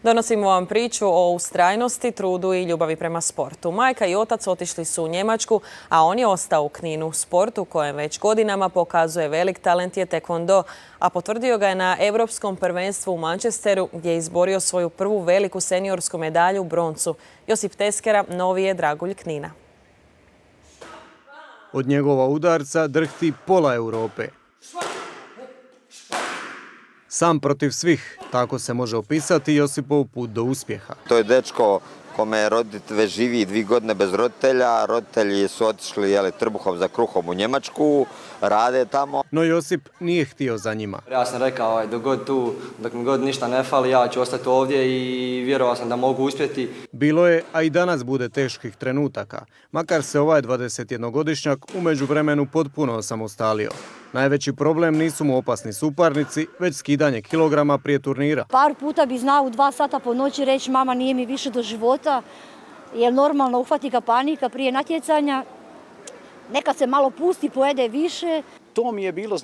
Donosimo vam priču o ustrajnosti, trudu i ljubavi prema sportu. Majka i otac otišli su u Njemačku, a on je ostao u Kninu. Sport u kojem već godinama pokazuje velik talent je taekwondo, a potvrdio ga je na Europskom prvenstvu u Manchesteru, gdje je izborio svoju prvu veliku seniorsku medalju, broncu. Josip Teskera, novi je dragulj Knina. Od njegova udarca drhti pola Europe. Sam protiv svih, tako se može opisati Josipov put do uspjeha. To je dečko kome već živi 2 godine bez roditelja. Roditelji su otišli trbuhom za kruhom u Njemačku, rade tamo. No Josip nije htio za njima. Ja sam rekao, dok mi god ništa ne fali, ja ću ostati ovdje i vjerovao sam da mogu uspjeti. Bilo je, a i danas bude teških trenutaka, makar se ovaj 21-godišnjak u međuvremenu potpuno osamostalio. Najveći problem nisu mu opasni suparnici, već skidanje kilograma prije turnira. Par puta bi znao u 2 sata po noći reći mama nije mi više do života, jer normalno uhvati ga panika prije natjecanja. Nekad se malo pusti, pojede više. To mi je bilo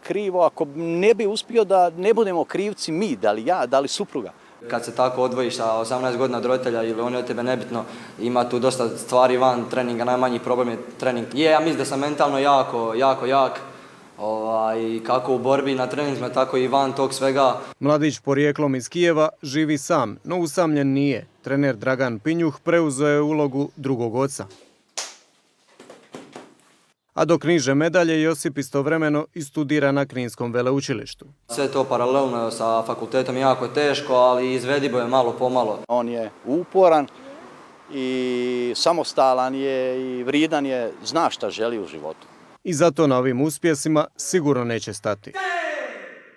krivo, ako ne bi uspio da ne budemo krivci mi, da li ja, da li supruga. Kad se tako odvojiš sa 18 godina od roditelja ili on je od tebe nebitno, ima tu dosta stvari van treninga, najmanji problem je trening. Ja mislim da sam mentalno jako jak. Kako u borbi na treningima, tako i van tog svega. Mladić porijeklom iz Kijeva živi sam, no usamljen nije. Trener Dragan Pinjuh preuzeo je ulogu drugog oca. A dok niže medalje, Josip istovremeno i studira na Kninskom veleučilištu. Sve to paralelno sa fakultetom jako teško, ali izvedivo je malo pomalo. On je uporan i samostalan je i vrijedan je, zna šta želi u životu. I zato na ovim uspjesima sigurno neće stati.